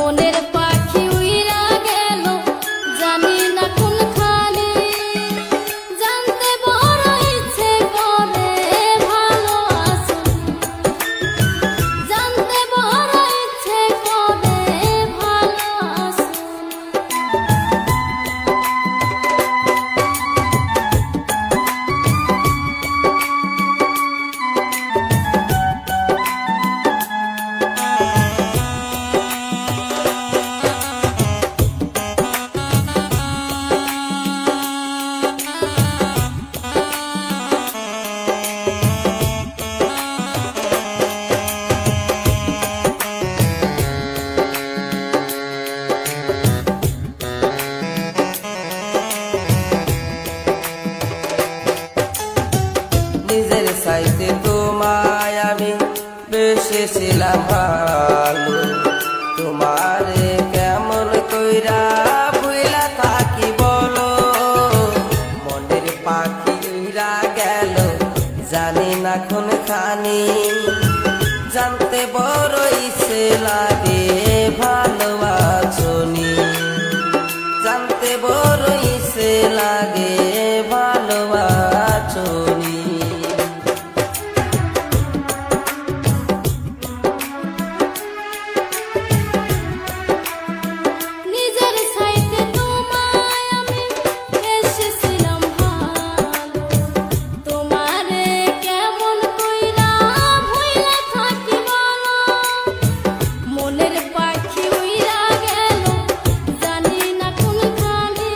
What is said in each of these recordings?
মনের পাখি উইরা গেল জানি না কোনখানে, জানতে বড় ইচ্ছে করে ভালো আছো, জানতে বড় ইচ্ছে করে ভালো আছো। নিজের চাইতে তোমায় আমি বেসেছিলাম ভালো, তোমারে কেমন কইরা ভুইলা থাকি বলো। মনের পাখি উইরা গেল জানি না কোনখানি, জানতে বড় ইচ্ছে লাগে ভালো আছোনি, জানতে বড় ইচ্ছে লাগে ভালো আছোনি। নিজের চাইতে তোমায় আমি এসেছিলাম ভালো, তোমারে কেমন কইরা ভুইলা থাকি বলো। মনের পাখি উইরা গেল জানি না কোনখানে,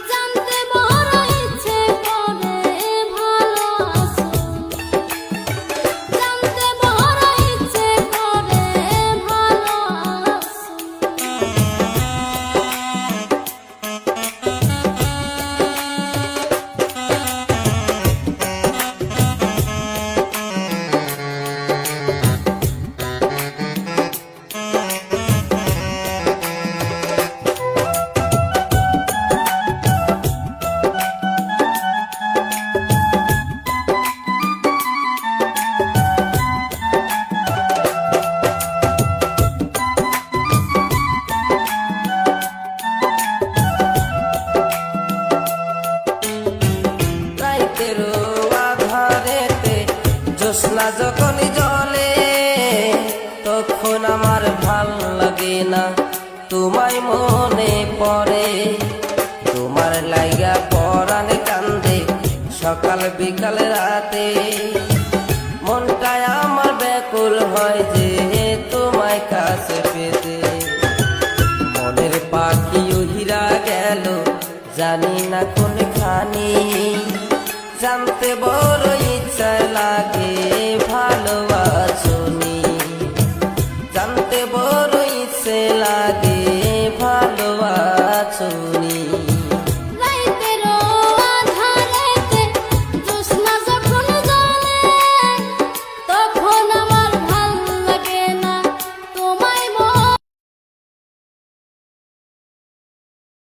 জানতে বড় ইচ্ছে করে ভালো আছো, জানতে বড় ইচ্ছে করে ভালো আছো। রাইতেরও আধারেতে জ্যোৎস্না যখন জলে, তখন আমার ভাল লাগে না তোমায় মনে পড়ে। তোমার লাইগা পরাণ কান্দে সকাল বিকাল রাতে, মনটায় আমার ব্যাকুল হয় যে তোমায় কাছে পেতে। মনের পাখি উহিরা গেল জানি না কোনখানি, জানতে বড় ইচ্ছা লাগে ভালো